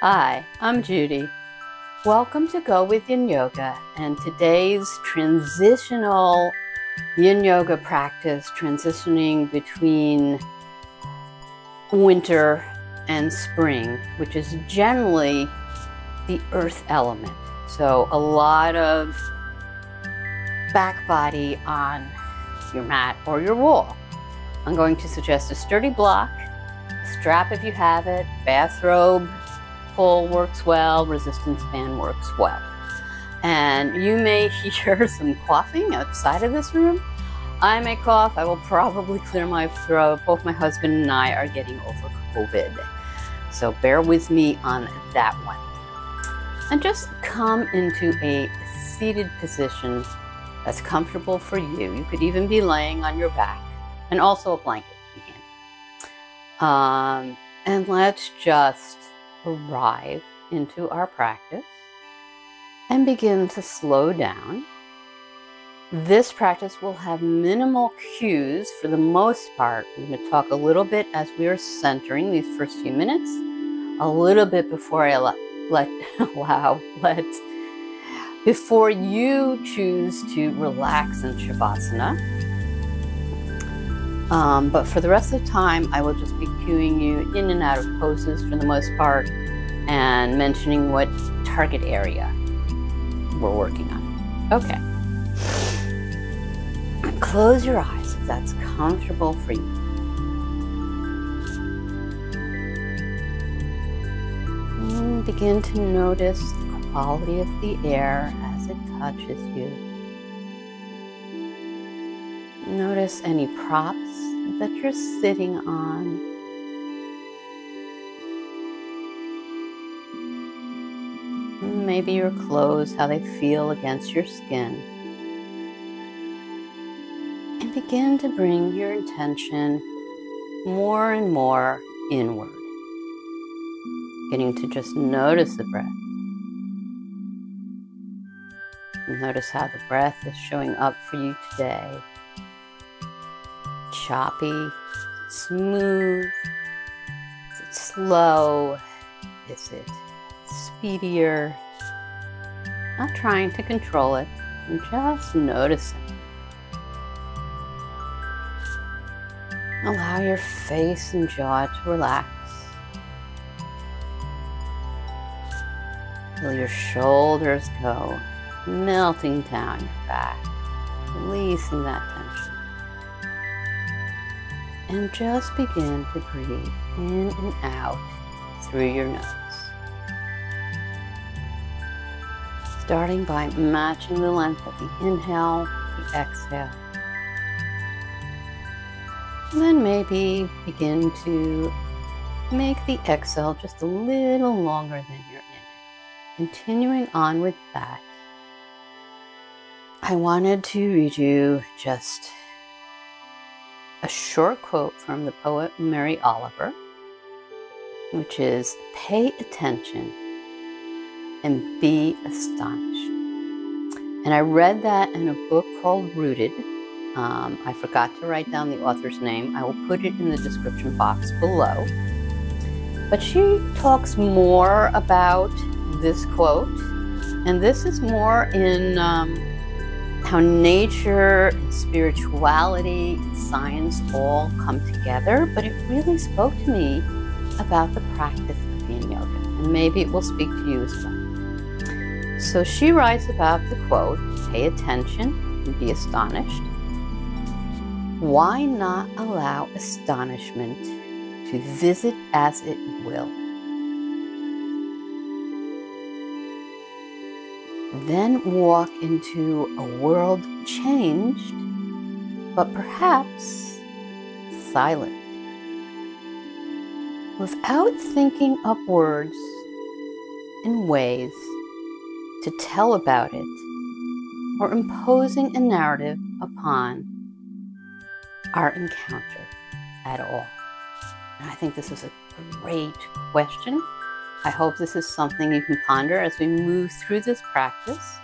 Hi, I'm Judy. Welcome to Go with Yin Yoga and today's transitional Yin Yoga practice, transitioning between winter and spring, which is generally the earth element. So a lot of back body on your mat or your wall. I'm going to suggest a sturdy block, a strap if you have it, bathrobe, pull works well, resistance band works well. And you may hear some coughing outside of this room. I may cough, I will probably clear my throat. Both my husband and I are getting over COVID. So bear with me on that one. And just come into a seated position that's comfortable for you. You could even be laying on your back, and also a blanket would be handy. And let's just arrive into our practice and begin to slow down. This practice will have minimal cues for the most part. I'm going to talk a little bit as we are centering these first few minutes, a little bit before I before you choose to relax in Savasana. But for the rest of the time, I will just be cueing you in and out of poses for the most part and mentioning what target area we're working on. Okay. Close your eyes if that's comfortable for you. And begin to notice the quality of the air as it touches you. Notice any props that you're sitting on. Maybe your clothes, how they feel against your skin. And begin to bring your intention more and more inward. Getting to just notice the breath. Notice how the breath is showing up for you today. Choppy, smooth, is it slow, is it speedier? Not trying to control it, and just noticing. Allow your face and jaw to relax. Feel your shoulders go, melting down your back, releasing that tension. And just begin to breathe in and out through your nose. Starting by matching the length of the inhale, the exhale. And then maybe begin to make the exhale just a little longer than your inhale. Continuing on with that, I wanted to read you just a short quote from the poet Mary Oliver, which is, "Pay attention and be astonished." And I read that in a book called Rooted. I forgot to write down the author's name. I will put it in the description box below. But she talks more about this quote, and this is more in how nature and spirituality and science all come together, but it really spoke to me about the practice of Yin Yoga, and maybe it will speak to you as well. So she writes about the quote, "Pay attention and be astonished. Why not allow astonishment to visit as it will? Then walk into a world changed, but perhaps silent, without thinking up words and ways to tell about it or imposing a narrative upon our encounter at all." And I think this is a great question. I hope this is something you can ponder as we move through this practice,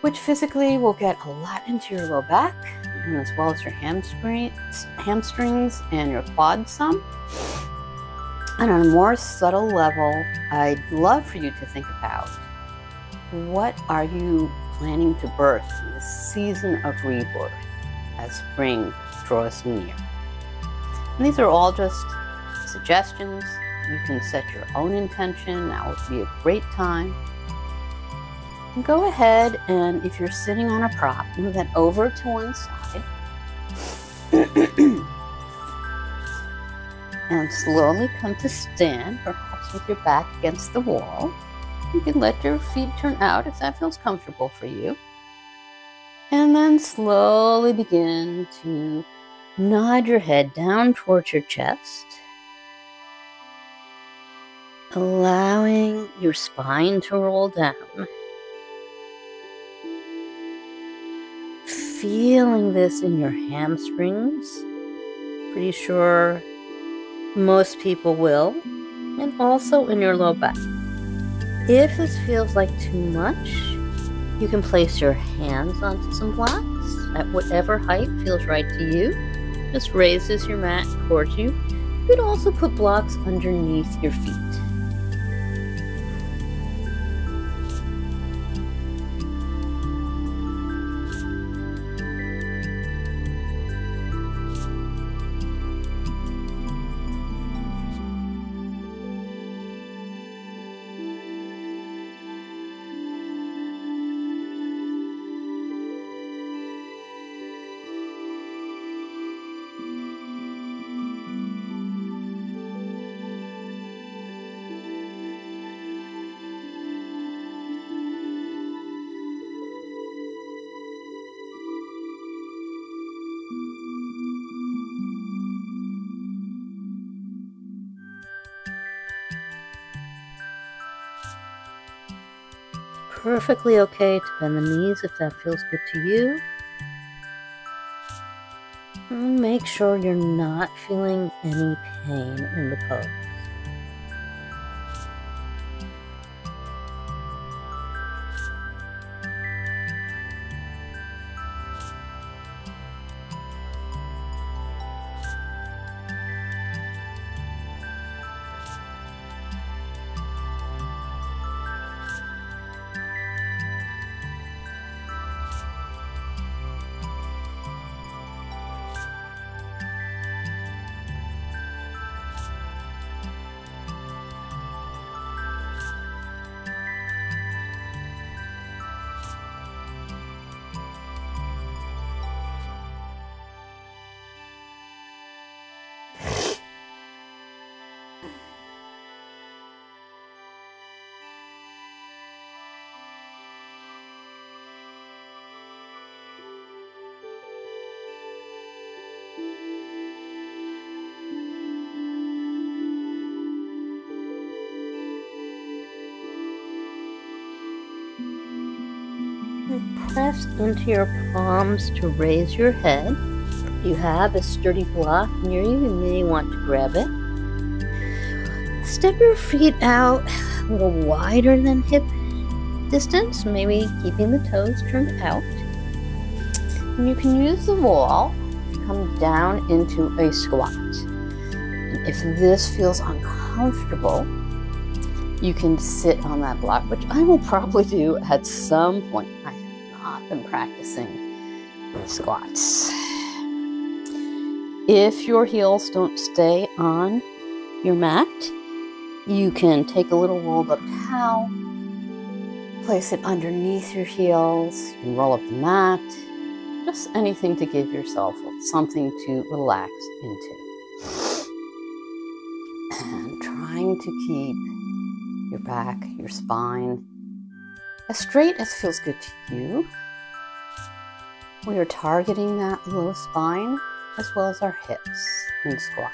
which physically will get a lot into your low back, and as well as your hamstrings and your quads some. And on a more subtle level, I'd love for you to think about, what are you planning to birth in this season of rebirth as spring draws near? And these are all just suggestions. You can set your own intention. Now would be a great time. And go ahead, and if you're sitting on a prop, move that over to one side. And slowly come to stand, perhaps with your back against the wall. You can let your feet turn out if that feels comfortable for you. And then slowly begin to nod your head down towards your chest, allowing your spine to roll down. Feeling this in your hamstrings. Pretty sure most people will. And also in your low back. If this feels like too much, you can place your hands onto some blocks at whatever height feels right to you. Just raises your mat towards you. You could also put blocks underneath your feet. Perfectly okay to bend the knees if that feels good to you. And make sure you're not feeling any pain in the pose. Press into your palms to raise your head. If you have a sturdy block near you, you may want to grab it. Step your feet out a little wider than hip distance, maybe keeping the toes turned out. And you can use the wall to come down into a squat. And if this feels uncomfortable, you can sit on that block, which I will probably do at some point. I have not been practicing squats. If your heels don't stay on your mat, you can take a little rolled up towel, place it underneath your heels, you can roll up the mat, just anything to give yourself something to relax into. And trying to keep your back, your spine, as straight as feels good to you. We are targeting that low spine as well as our hips in squat.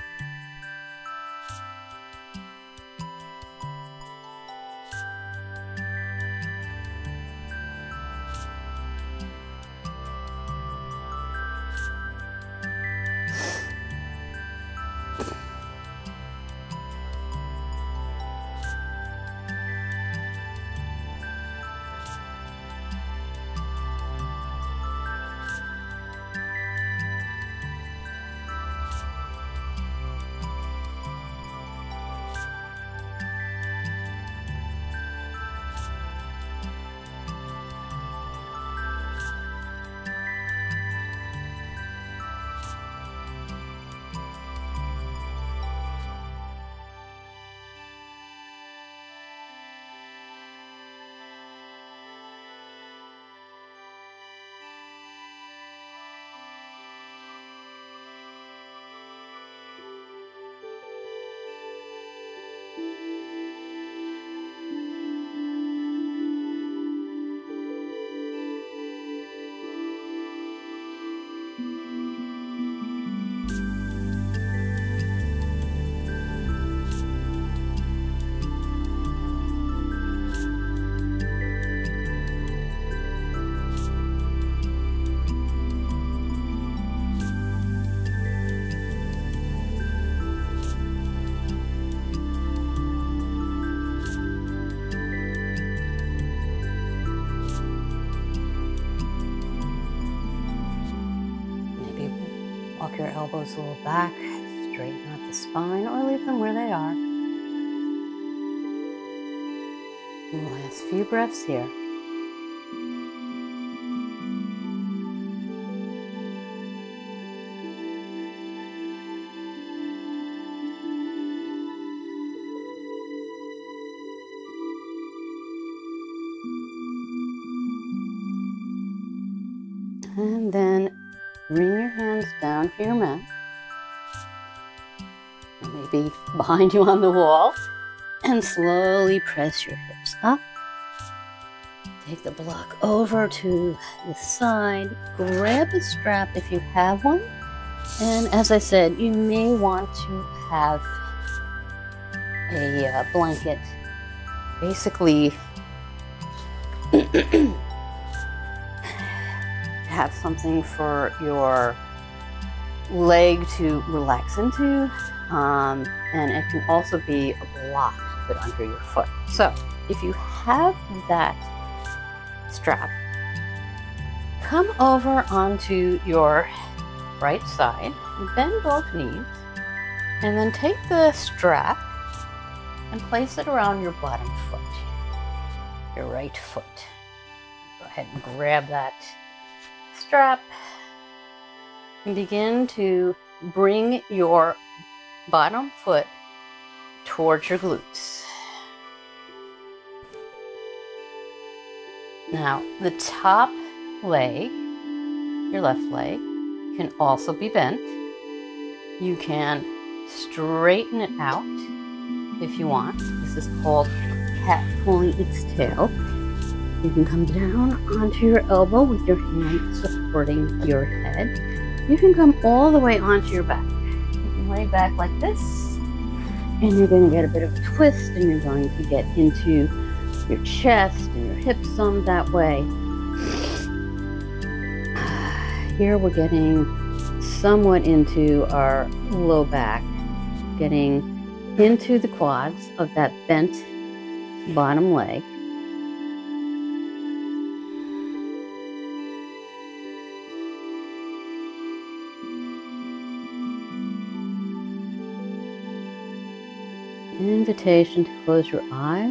elbows a little back, straighten out the spine, or leave them where they are. And last few breaths here. And then bring your hands down to your mat, or maybe behind you on the wall, and slowly press your hips up. Take the block over to the side, grab a strap if you have one, and as I said, you may want to have a blanket, basically have something for your leg to relax into, and it can also be a block put under your foot. So if you have that strap, come over onto your right side, bend both knees, and then take the strap and place it around your bottom foot, your right foot. Go ahead and grab that strap and begin to bring your bottom foot towards your glutes. Now, the top leg, your left leg, can also be bent. You can straighten it out if you want. This is called cat pulling its tail. You can come down onto your elbow with your hand supporting your head. You can come all the way onto your back. You can lay back like this, and you're going to get a bit of a twist, and you're going to get into your chest and your hips some that way. Here we're getting somewhat into our low back, getting into the quads of that bent bottom leg. An invitation to close your eyes.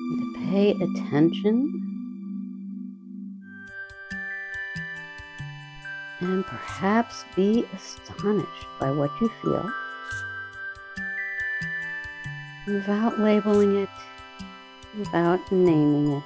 And to pay attention. And perhaps be astonished by what you feel without labeling it, without naming it.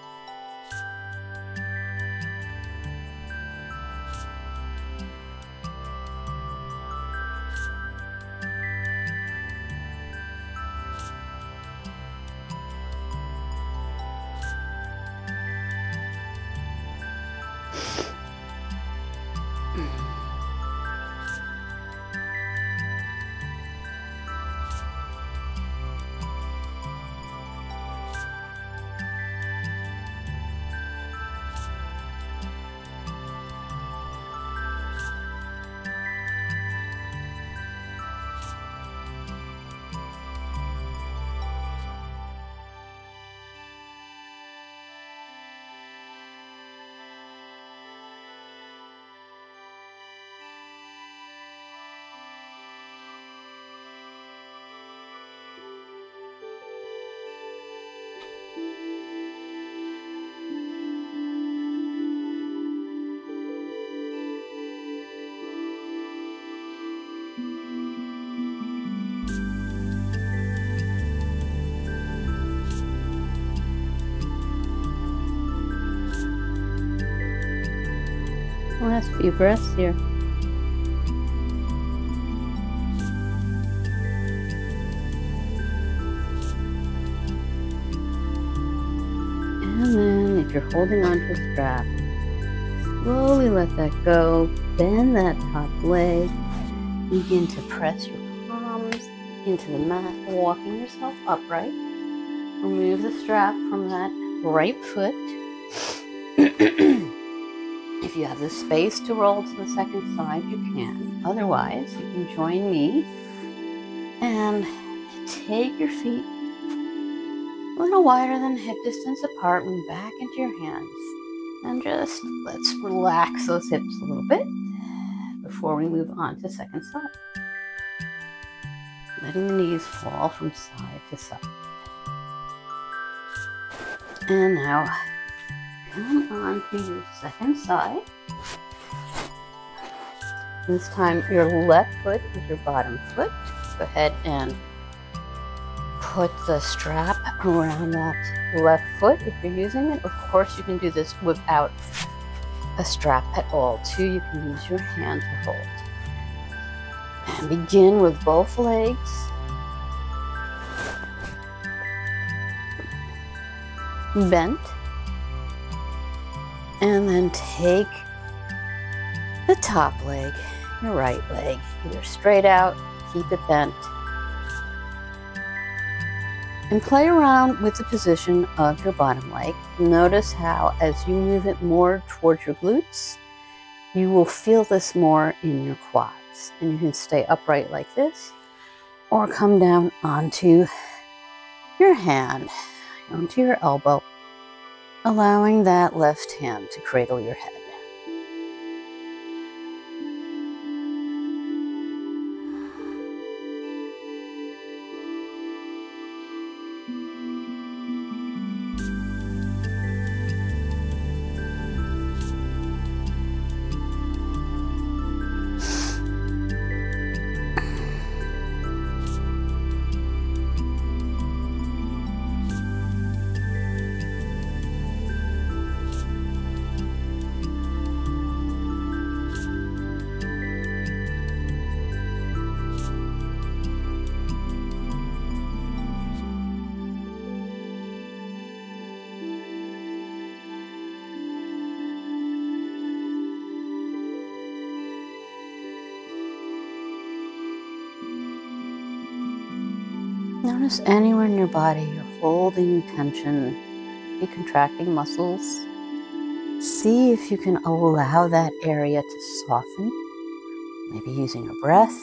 Last few breaths here. And then if you're holding on to a strap, slowly let that go. Bend that top leg. Begin to press your palms into the mat, walking yourself upright. Remove the strap from that right foot. If you have the space to roll to the second side, you can. Otherwise, you can join me and take your feet a little wider than hip distance apart. Move back into your hands. And just let's relax those hips a little bit before we move on to second side. Letting the knees fall from side to side. And now come on to your second side. This time your left foot is your bottom foot. Go ahead and put the strap around that left foot if you're using it. Of course, you can do this without a strap at all too. You can use your hand to hold. And begin with both legs. Bent. And then take the top leg, your right leg, either straight out, keep it bent. And play around with the position of your bottom leg. Notice how as you move it more towards your glutes, you will feel this more in your quads. And you can stay upright like this, or come down onto your hand, onto your elbow, allowing that left hand to cradle your head. Notice anywhere in your body you're holding tension, be contracting muscles. See if you can allow that area to soften, maybe using your breath.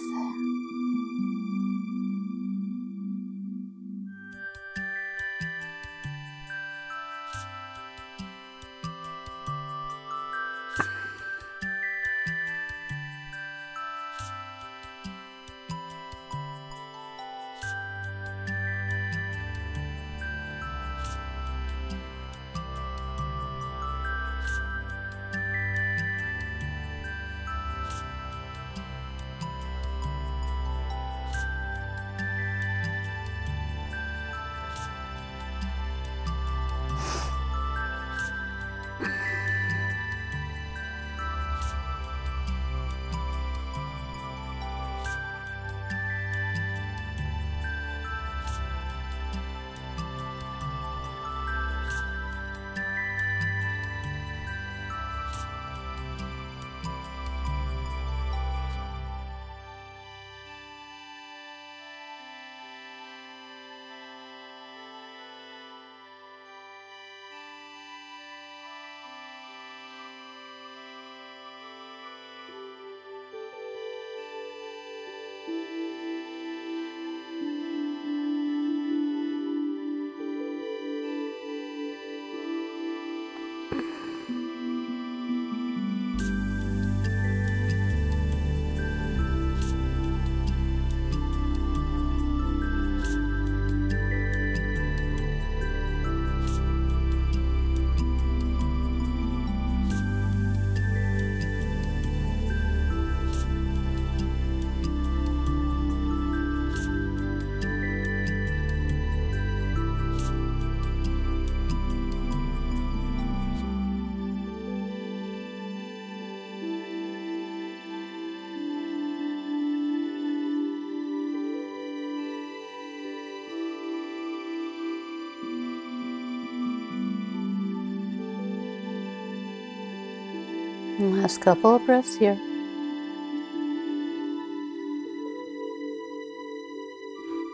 Last couple of breaths here.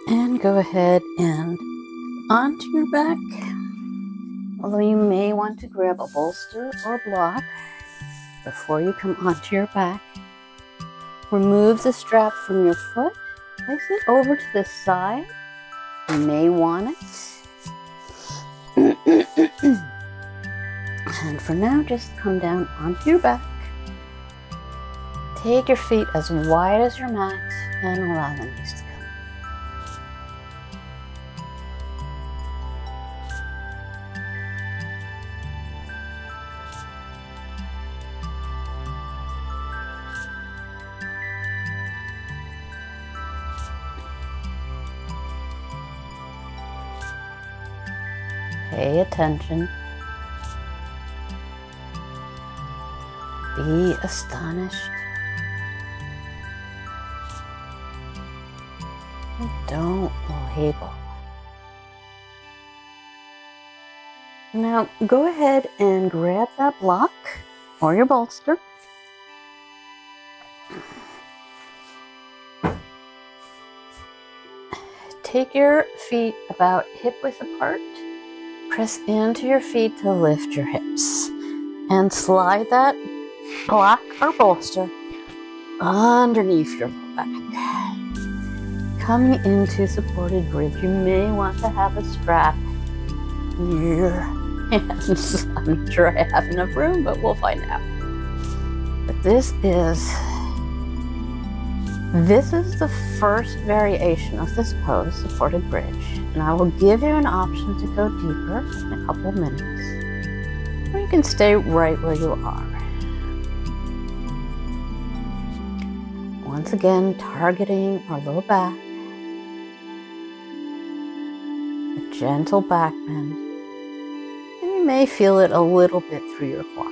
And go ahead and onto your back. Although you may want to grab a bolster or block before you come onto your back. Remove the strap from your foot. Place it over to the side. You may want it. And for now, just come down onto your back. Take your feet as wide as your mat and allow the knees to come. Pay attention. Be astonished. And don't label. Now go ahead and grab that block or your bolster. Take your feet about hip width apart. Press into your feet to lift your hips. And slide that block or bolster underneath your low back. Coming into supported bridge, you may want to have a strap near your hands. I'm not sure I have enough room, but we'll find out. But this is the first variation of this pose, supported bridge, and I will give you an option to go deeper in a couple minutes, or you can stay right where you are. Once again, targeting our low back, a gentle back bend, and you may feel it a little bit through your quads.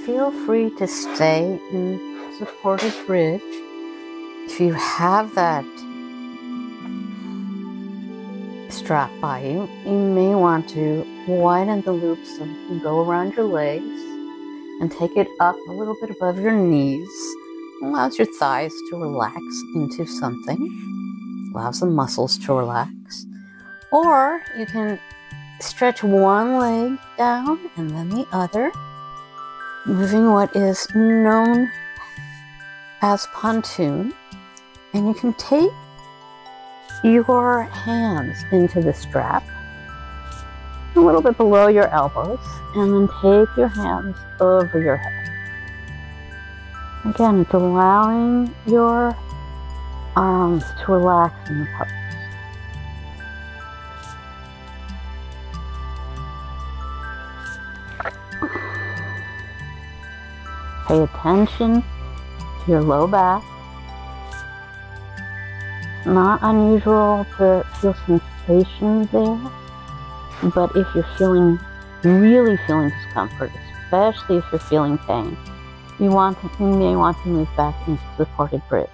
Feel free to stay in supported bridge. If you have that strap by you, you may want to widen the loops so you can go around your legs and take it up a little bit above your knees. Allows your thighs to relax into something. Allows the muscles to relax. Or you can stretch one leg down and then the other, moving what is known as Pontoon. And you can take your hands into the strap, a little bit below your elbows, and then take your hands over your head. Again, it's allowing your arms to relax in the pose. Pay attention to your low back. It's not unusual to feel sensation there, but if you're really feeling discomfort, especially if you're feeling pain, you may want to move back into supported bridge.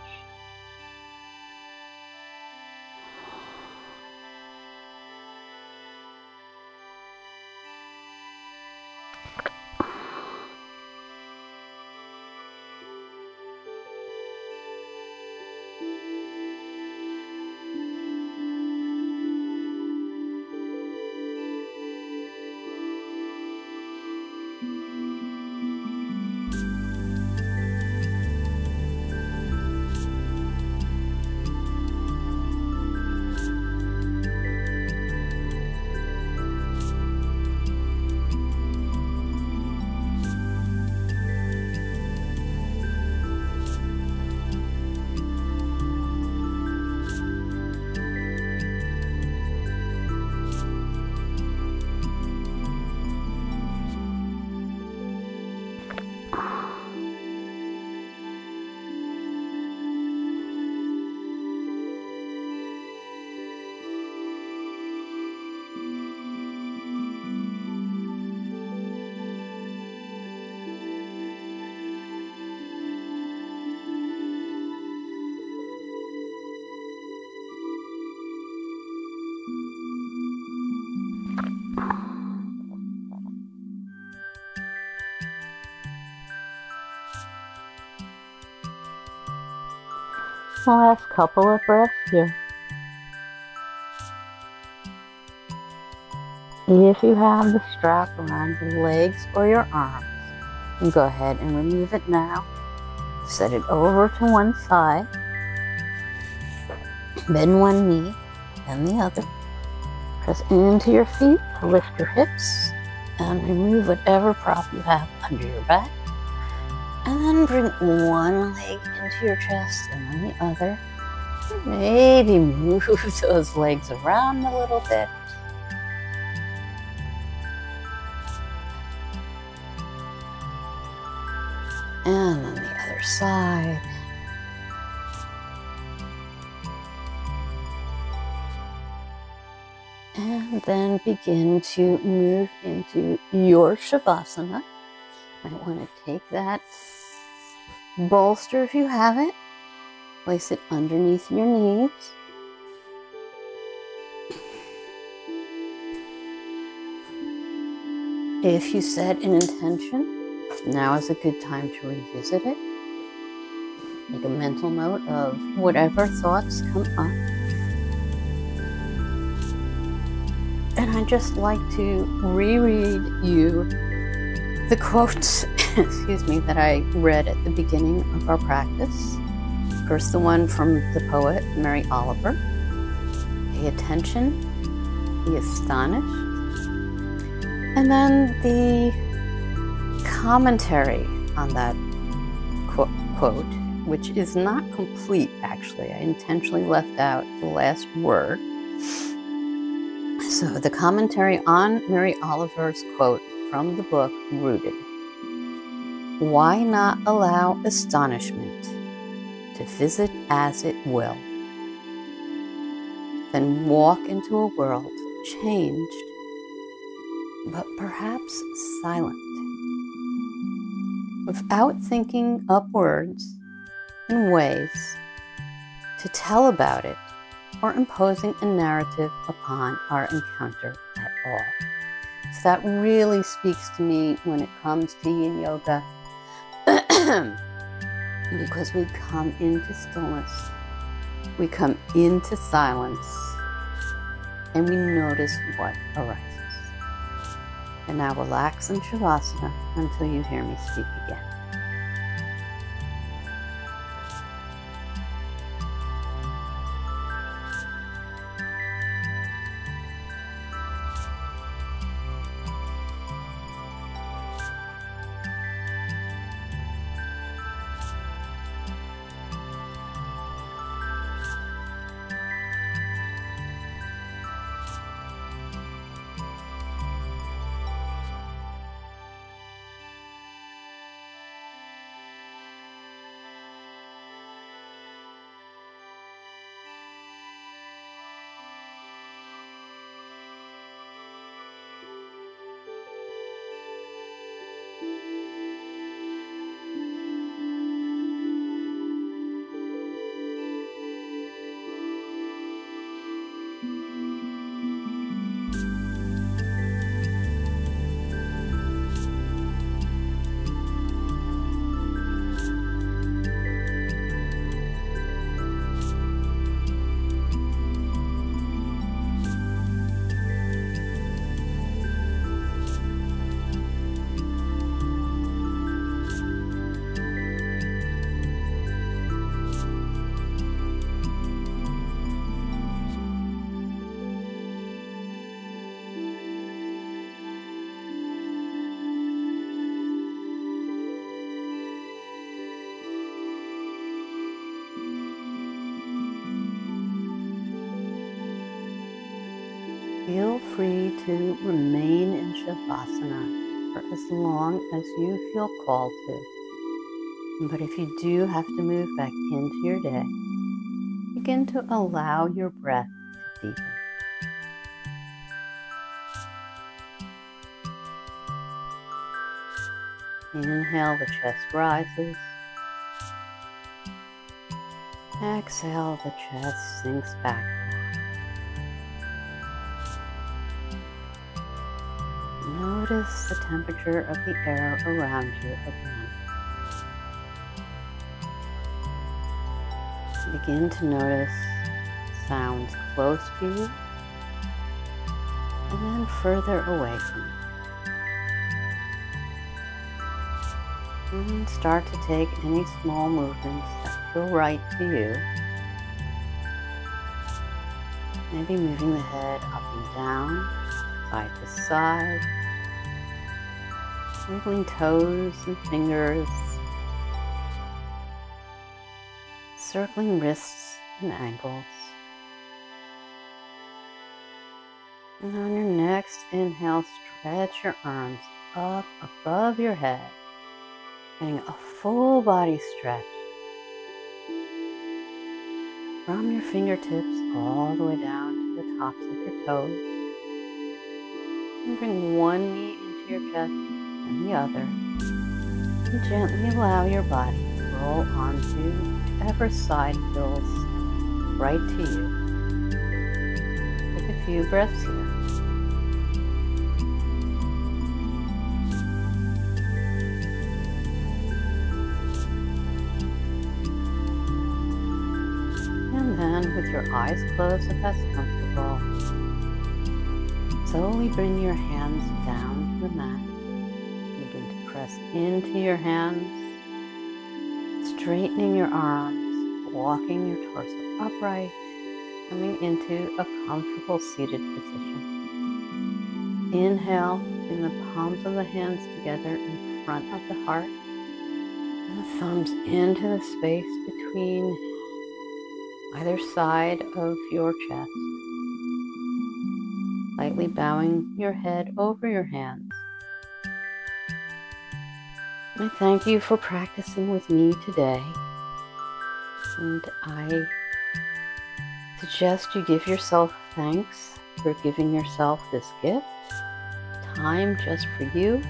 The last couple of breaths here. If you have the strap around your legs or your arms, you can go ahead and remove it now. Set it over to one side. Bend one knee and the other. Press into your feet to lift your hips and remove whatever prop you have under your back. And then bring one leg into your chest and then the other. Maybe move those legs around a little bit. And then the other side. And then begin to move into your Savasana. I want to take that bolster if you have it. Place it underneath your knees. If you set an intention, now is a good time to revisit it. Make a mental note of whatever thoughts come up. And I'd just like to reread you the quotes, excuse me, that I read at the beginning of our practice. First, the one from the poet Mary Oliver. Pay attention, be astonished. And then the commentary on that quote, which is not complete actually. I intentionally left out the last word. So the commentary on Mary Oliver's quote from the book Rooted. Why not allow astonishment to visit as it will? Then walk into a world changed, but perhaps silent, without thinking up words and ways to tell about it or imposing a narrative upon our encounter at all. So that really speaks to me when it comes to Yin Yoga, because we come into stillness, we come into silence, and we notice what arises. And now relax in Savasana until you hear me speak again. Feel free to remain in Savasana for as long as you feel called to. But if you do have to move back into your day, begin to allow your breath to deepen. Inhale, the chest rises. Exhale, the chest sinks back down. Notice the temperature of the air around you again. Begin to notice sounds close to you and then further away from you. And start to take any small movements that feel right to you. Maybe moving the head up and down, side to side, wiggling toes and fingers, circling wrists and ankles. And on your next inhale, stretch your arms up above your head, getting a full body stretch from your fingertips all the way down to the tops of your toes. And bring one knee into your chest and the other. And gently allow your body to roll onto whichever side feels right to you. Take a few breaths here. And with your eyes closed if that's comfortable, slowly bring your hands down to the mat. Begin to press into your hands, straightening your arms, walking your torso upright, coming into a comfortable seated position. Inhale, bring the palms of the hands together in front of the heart, and the thumbs into the space between either side of your chest, lightly bowing your head over your hands. I thank you for practicing with me today, and I suggest you give yourself thanks for giving yourself this gift, time just for you,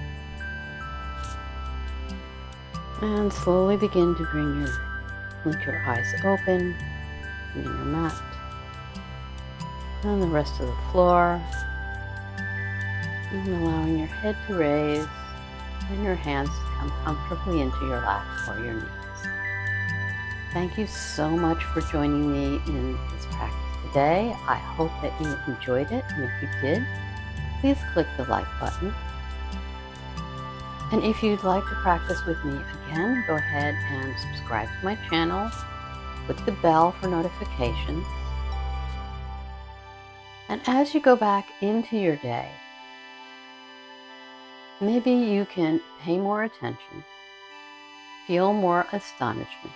and slowly begin to blink your eyes open, in your mat, and the rest of the floor, and allowing your head to raise and your hands to come comfortably into your lap or your knees. Thank you so much for joining me in this practice today. I hope that you enjoyed it, and if you did, please click the like button. And if you'd like to practice with me again, go ahead and subscribe to my channel. Click the bell for notifications. And as you go back into your day, maybe you can pay more attention, feel more astonishment.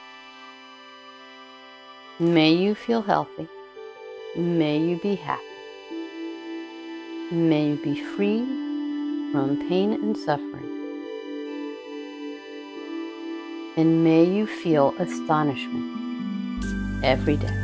May you feel healthy. May you be happy. May you be free from pain and suffering. And may you feel astonishment every day.